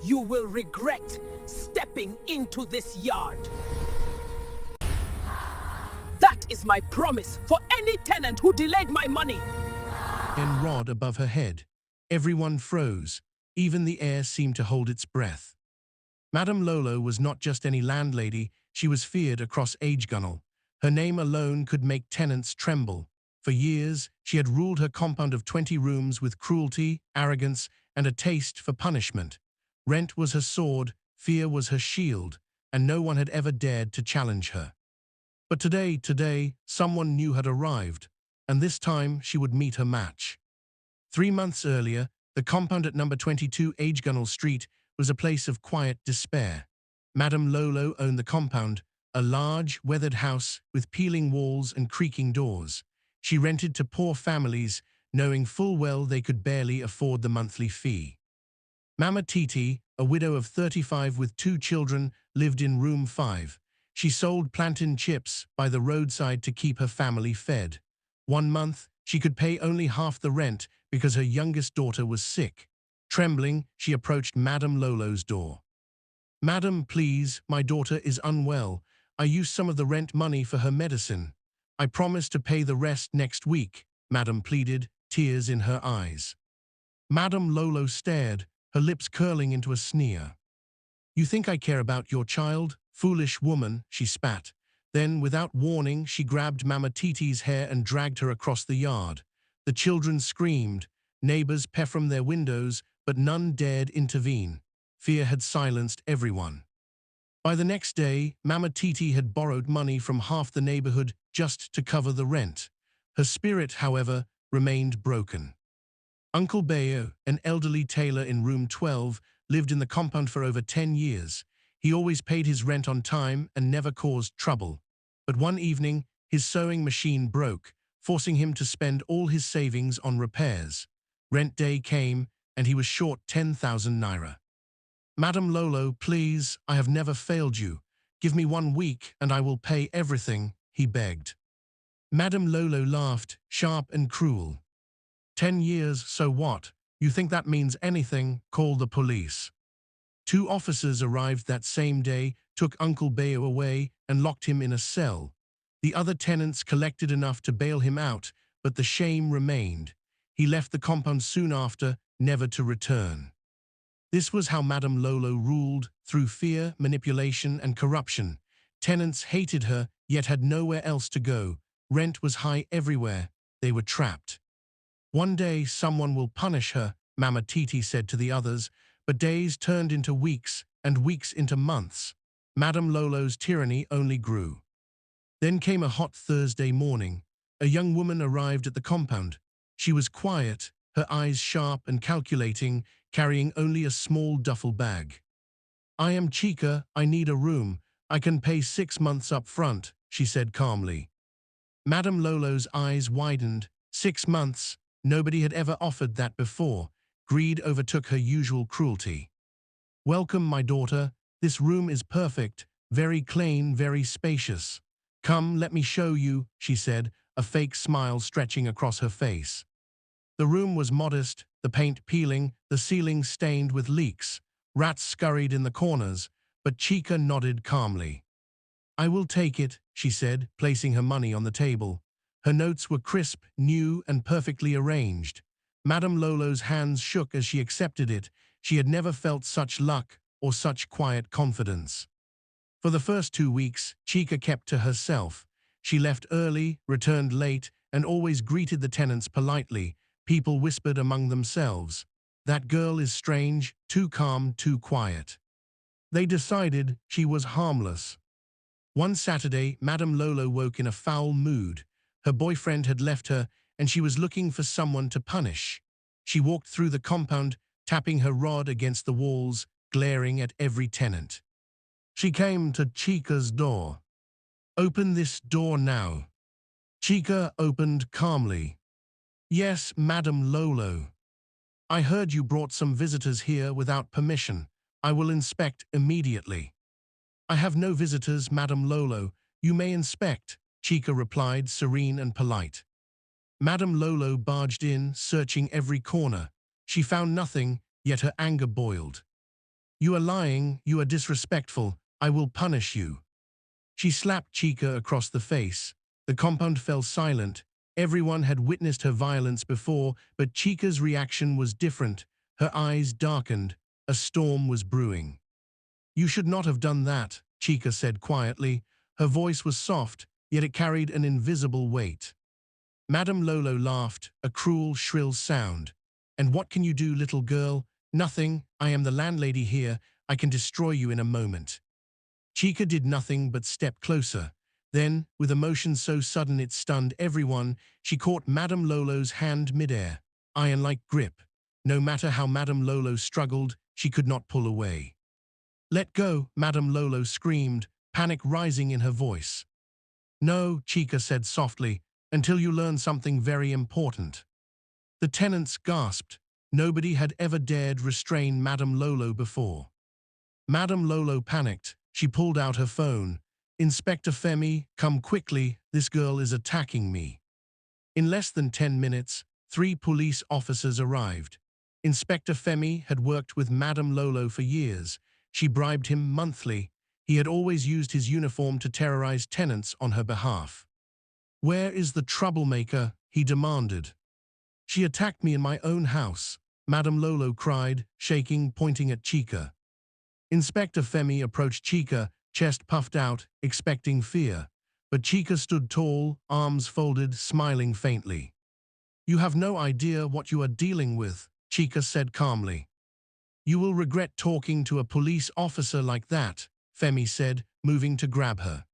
You will regret stepping into this yard. That is my promise for any tenant who delayed my money. And rod above her head. Everyone froze. Even the air seemed to hold its breath. Madame Lolo was not just any landlady, she was feared across Ajegunle. Her name alone could make tenants tremble. For years, she had ruled her compound of 20 rooms with cruelty, arrogance, and a taste for punishment. Rent was her sword, fear was her shield, and no one had ever dared to challenge her. But today, someone new had arrived, and this time she would meet her match. 3 months earlier, the compound at number 22 Ajegunle Street was a place of quiet despair. Madame Lolo owned the compound, a large, weathered house with peeling walls and creaking doors. She rented to poor families, knowing full well they could barely afford the monthly fee. Mama Titi, a widow of 35 with 2 children, lived in room 5. She sold plantain chips by the roadside to keep her family fed. One month, she could pay only half the rent because her youngest daughter was sick. Trembling, she approached Madame Lolo's door. "Madam, please, my daughter is unwell. I used some of the rent money for her medicine. I promise to pay the rest next week," Madame pleaded, tears in her eyes. Madame Lolo stared, her lips curling into a sneer. "You think I care about your child? Foolish woman," she spat. Then, without warning, she grabbed Mama Titi's hair and dragged her across the yard. The children screamed. Neighbors peeped from their windows, but none dared intervene. Fear had silenced everyone. By the next day, Mama Titi had borrowed money from half the neighborhood just to cover the rent. Her spirit, however, remained broken. Uncle Bayo, an elderly tailor in room 12, lived in the compound for over 10 years. He always paid his rent on time and never caused trouble. But one evening, his sewing machine broke, forcing him to spend all his savings on repairs. Rent day came, and he was short 10,000 naira. "Madame Lolo, please, I have never failed you. Give me 1 week and I will pay everything," he begged. Madame Lolo laughed, sharp and cruel. "10 years, so what? You think that means anything? Call the police." 2 officers arrived that same day, took Uncle Bayo away, and locked him in a cell. The other tenants collected enough to bail him out, but the shame remained. He left the compound soon after, never to return. This was how Madame Lolo ruled, through fear, manipulation, and corruption. Tenants hated her, yet had nowhere else to go. Rent was high everywhere. They were trapped. "One day someone will punish her," Mama Titi said to the others, but days turned into weeks, and weeks into months. Madame Lolo's tyranny only grew. Then came a hot Thursday morning. A young woman arrived at the compound. She was quiet, her eyes sharp and calculating, carrying only a small duffel bag. "I am Chica, I need a room. I can pay 6 months up front," she said calmly. Madame Lolo's eyes widened. 6 months? Nobody had ever offered that before. Greed overtook her usual cruelty. "Welcome, my daughter. This room is perfect, very clean, very spacious. Come, let me show you," she said, a fake smile stretching across her face. The room was modest, the paint peeling, the ceiling stained with leaks. Rats scurried in the corners, but Chica nodded calmly. "I will take it," she said, placing her money on the table. Her notes were crisp, new, and perfectly arranged. Madame Lolo's hands shook as she accepted it. She had never felt such luck or such quiet confidence. For the first 2 weeks, Chica kept to herself. She left early, returned late, and always greeted the tenants politely. People whispered among themselves, "That girl is strange, too calm, too quiet." They decided she was harmless. One Saturday, Madame Lolo woke in a foul mood. Her boyfriend had left her, and she was looking for someone to punish. She walked through the compound, tapping her rod against the walls, glaring at every tenant. She came to Chica's door. "Open this door now." Chica opened calmly. "Yes, Madame Lolo. I heard you brought some visitors here without permission. I will inspect immediately." "I have no visitors, Madame Lolo. You may inspect," Chica replied, serene and polite. Madame Lolo barged in, searching every corner. She found nothing, yet her anger boiled. You are lying, you are disrespectful, I will punish you. She slapped Chica across the face. The compound fell silent. Everyone had witnessed her violence before, but Chica's reaction was different. Her eyes darkened. A storm was brewing. You should not have done that, Chica said quietly. Her voice was soft, yet it carried an invisible weight. Madame Lolo laughed, a cruel, shrill sound. And what can you do, little girl? Nothing. I am the landlady here. I can destroy you in a moment. Chica did nothing but step closer. Then, with emotion so sudden it stunned everyone, she caught Madame Lolo's hand midair, iron-like grip. No matter how Madame Lolo struggled, she could not pull away. Let go, Madame Lolo screamed, panic rising in her voice. No, Chica said softly, until you learn something very important. The tenants gasped. Nobody had ever dared restrain Madame Lolo before. Madame Lolo panicked. She pulled out her phone. Inspector Femi, come quickly, this girl is attacking me. In less than 10 minutes, 3 police officers arrived. Inspector Femi had worked with Madame Lolo for years. She bribed him monthly. He had always used his uniform to terrorize tenants on her behalf. Where is the troublemaker? He demanded. She attacked me in my own house, Madame Lolo cried, shaking, pointing at Chica. Inspector Femi approached Chica, chest puffed out, expecting fear. But Chica stood tall, arms folded, smiling faintly. You have no idea what you are dealing with, Chica said calmly. You will regret talking to a police officer like that, Femi said, moving to grab her.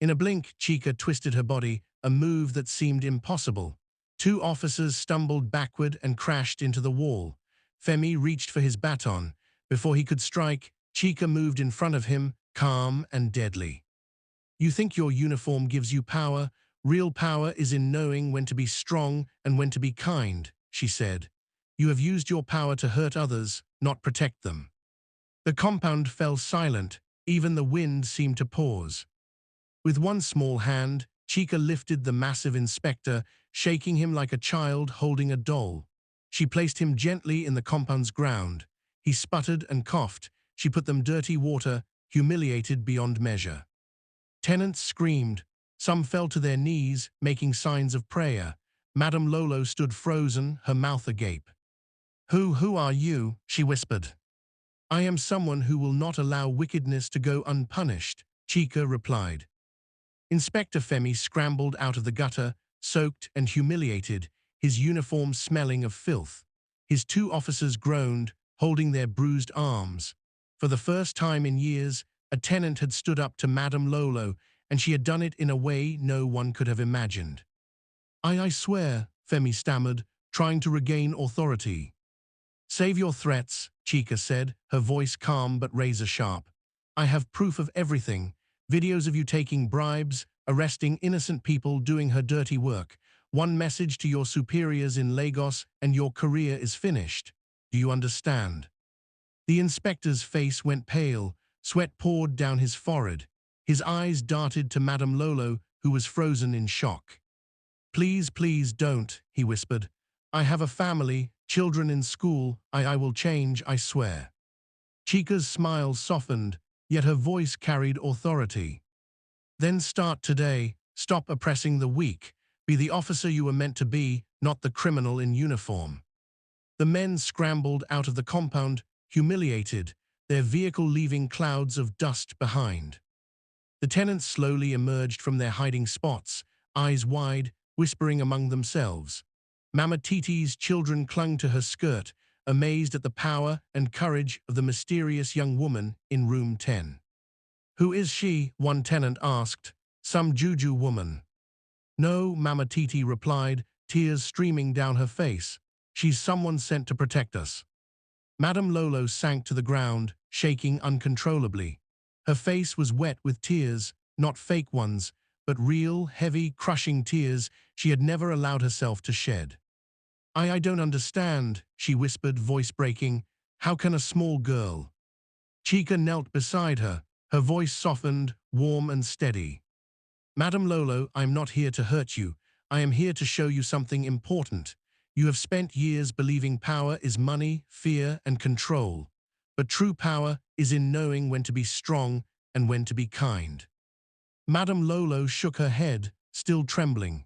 In a blink, Chica twisted her body, a move that seemed impossible. 2 officers stumbled backward and crashed into the wall. Femi reached for his baton. Before he could strike, Chica moved in front of him, calm and deadly. You think your uniform gives you power? Real power is in knowing when to be strong and when to be kind, she said. You have used your power to hurt others, not protect them. The compound fell silent. Even the wind seemed to pause. With one small hand, Chica lifted the massive inspector, shaking him like a child holding a doll. She placed him gently in the compound's ground. He sputtered and coughed. She put them dirty water, humiliated beyond measure. Tenants screamed. Some fell to their knees, making signs of prayer. Madame Lolo stood frozen, her mouth agape. Who are you? She whispered. I am someone who will not allow wickedness to go unpunished, Chica replied. Inspector Femi scrambled out of the gutter, soaked and humiliated, his uniform smelling of filth. His 2 officers groaned, holding their bruised arms. For the first time in years, a tenant had stood up to Madame Lolo, and she had done it in a way no one could have imagined. I swear, Femi stammered, trying to regain authority. Save your threats, Chica said, her voice calm but razor-sharp. I have proof of everything. Videos of you taking bribes, arresting innocent people doing her dirty work. One message to your superiors in Lagos and your career is finished. Do you understand? The inspector's face went pale, sweat poured down his forehead. His eyes darted to Madame Lolo, who was frozen in shock. Please, please don't, he whispered. I have a family, children in school. I will change, I swear. Chica's smile softened, yet her voice carried authority. Then start today. Stop oppressing the weak. Be the officer you were meant to be, not the criminal in uniform. The men scrambled out of the compound, humiliated, their vehicle leaving clouds of dust behind. The tenants slowly emerged from their hiding spots, eyes wide, whispering among themselves. Mama Titi's children clung to her skirt, amazed at the power and courage of the mysterious young woman in room 10. Who is she? One tenant asked. Some juju woman. No, Mama Titi replied, tears streaming down her face. She's someone sent to protect us. Madame Lolo sank to the ground, shaking uncontrollably. Her face was wet with tears, not fake ones, but real, heavy, crushing tears she had never allowed herself to shed. I don't understand, she whispered, voice breaking. How can a small girl? Chica knelt beside her, her voice softened, warm and steady. Madame Lolo, I am not here to hurt you. I am here to show you something important. You have spent years believing power is money, fear, and control. but true power is in knowing when to be strong and when to be kind. Madame Lolo shook her head, still trembling.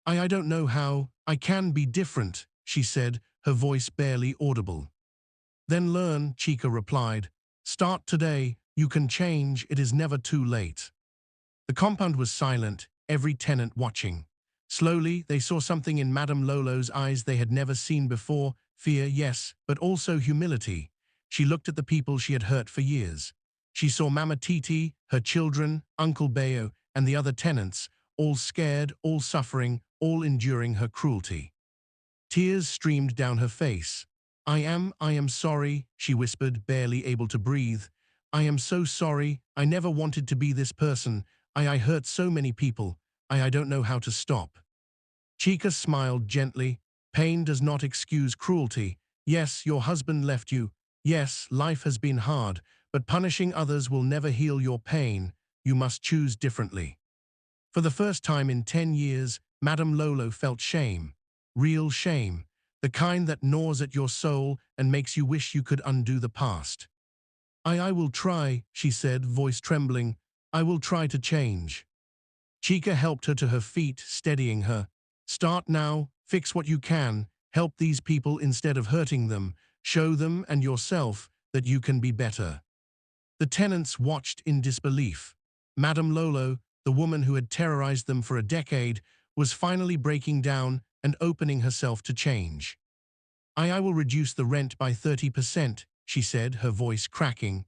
I don't know how I can be different, she said, her voice barely audible. Then learn, Chica replied. Start today, you can change, it is never too late. The compound was silent, every tenant watching. Slowly, they saw something in Madame Lolo's eyes they had never seen before, fear, yes, but also humility. She looked at the people she had hurt for years. She saw Mama Titi, her children, Uncle Bayo, and the other tenants, all scared, all suffering, all enduring her cruelty. Tears streamed down her face. I am sorry, she whispered, barely able to breathe. I am so sorry, I never wanted to be this person. I hurt so many people. I don't know how to stop. Chica smiled gently. Pain does not excuse cruelty. Yes, your husband left you. Yes, life has been hard, but punishing others will never heal your pain. You must choose differently. For the first time in 10 years, Madame Lolo felt shame. Real shame. The kind that gnaws at your soul and makes you wish you could undo the past. I will try, she said, voice trembling. I will try to change. Chica helped her to her feet, steadying her. Start now, fix what you can, help these people instead of hurting them, show them and yourself that you can be better. The tenants watched in disbelief. Madame Lolo, the woman who had terrorized them for a decade, was finally breaking down and opening herself to change. I will reduce the rent by 30%, she said, her voice cracking.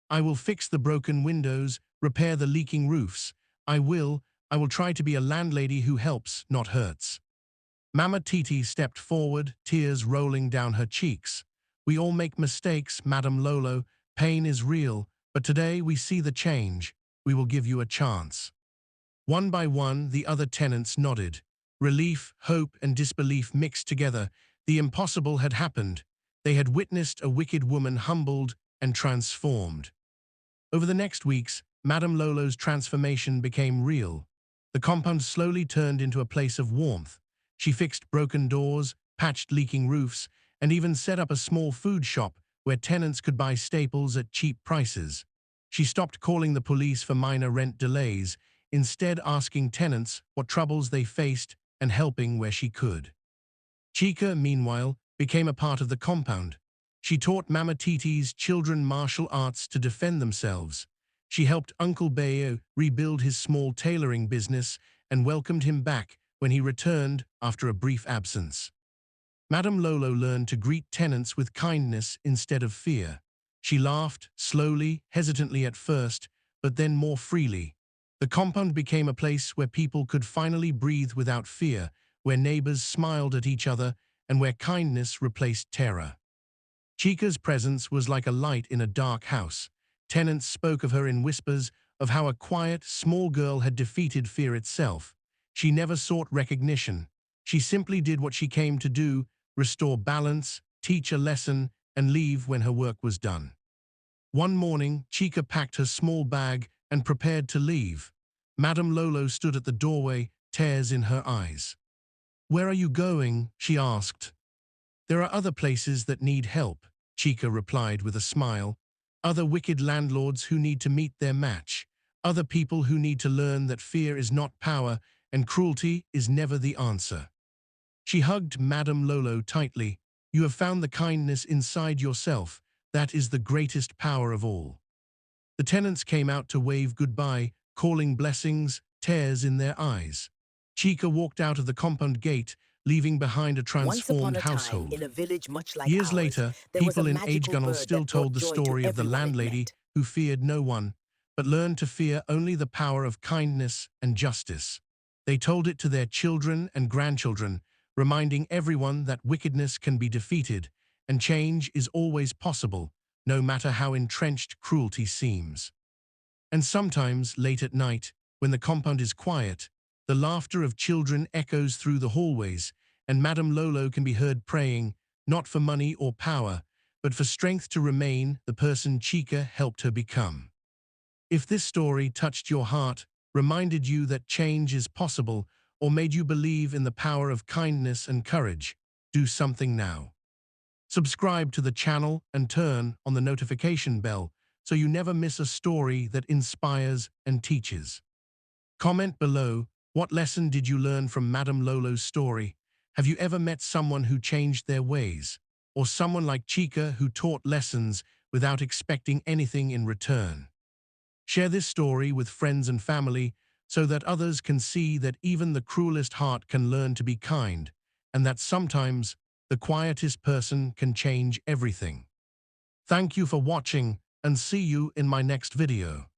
I will fix the broken windows, repair the leaking roofs. I will try to be a landlady who helps, not hurts. Mama Titi stepped forward, tears rolling down her cheeks. We all make mistakes, Madame Lolo. Pain is real, but today we see the change. We will give you a chance. One by one, the other tenants nodded. Relief, hope, and disbelief mixed together. The impossible had happened. They had witnessed a wicked woman humbled and transformed. Over the next weeks, Madame Lolo's transformation became real. The compound slowly turned into a place of warmth. She fixed broken doors, patched leaking roofs, and even set up a small food shop where tenants could buy staples at cheap prices. She stopped calling the police for minor rent delays, instead asking tenants what troubles they faced and helping where she could. Chica, meanwhile, became a part of the compound. She taught Mama Titi's children martial arts to defend themselves. She helped Uncle Bayo rebuild his small tailoring business and welcomed him back when he returned after a brief absence. Madame Lolo learned to greet tenants with kindness instead of fear. She laughed, slowly, hesitantly at first, but then more freely. The compound became a place where people could finally breathe without fear, where neighbors smiled at each other, and where kindness replaced terror. Chica's presence was like a light in a dark house. Tenants spoke of her in whispers, of how a quiet, small girl had defeated fear itself. She never sought recognition. She simply did what she came to do, restore balance, teach a lesson, and leave when her work was done. One morning, Chica packed her small bag and prepared to leave. Madame Lolo stood at the doorway, tears in her eyes. Where are you going? She asked. There are other places that need help, Chica replied with a smile. Other wicked landlords who need to meet their match. Other people who need to learn that fear is not power and cruelty is never the answer. She hugged Madame Lolo tightly. You have found the kindness inside yourself. That is the greatest power of all. The tenants came out to wave goodbye, calling blessings, tears in their eyes. Chica walked out of the compound gate, leaving behind a Once upon transformed a time, household. in a village much like Years ours, later, there was a people in magical Ajegunle bird still that brought told the joy to story of the everyone it landlady met. who feared no one, but learned to fear only the power of kindness and justice. They told it to their children and grandchildren, reminding everyone that wickedness can be defeated and change is always possible, no matter how entrenched cruelty seems. And sometimes, late at night, when the compound is quiet, the laughter of children echoes through the hallways, and Madame Lolo can be heard praying, not for money or power, but for strength to remain the person Chica helped her become. If this story touched your heart, reminded you that change is possible, or made you believe in the power of kindness and courage, do something now. Subscribe to the channel and turn on the notification bell so you never miss a story that inspires and teaches. Comment below, what lesson did you learn from Madame Lolo's story? Have you ever met someone who changed their ways? Or someone like Chica who taught lessons without expecting anything in return? Share this story with friends and family so that others can see that even the cruelest heart can learn to be kind, and that sometimes the quietest person can change everything. Thank you for watching, and see you in my next video.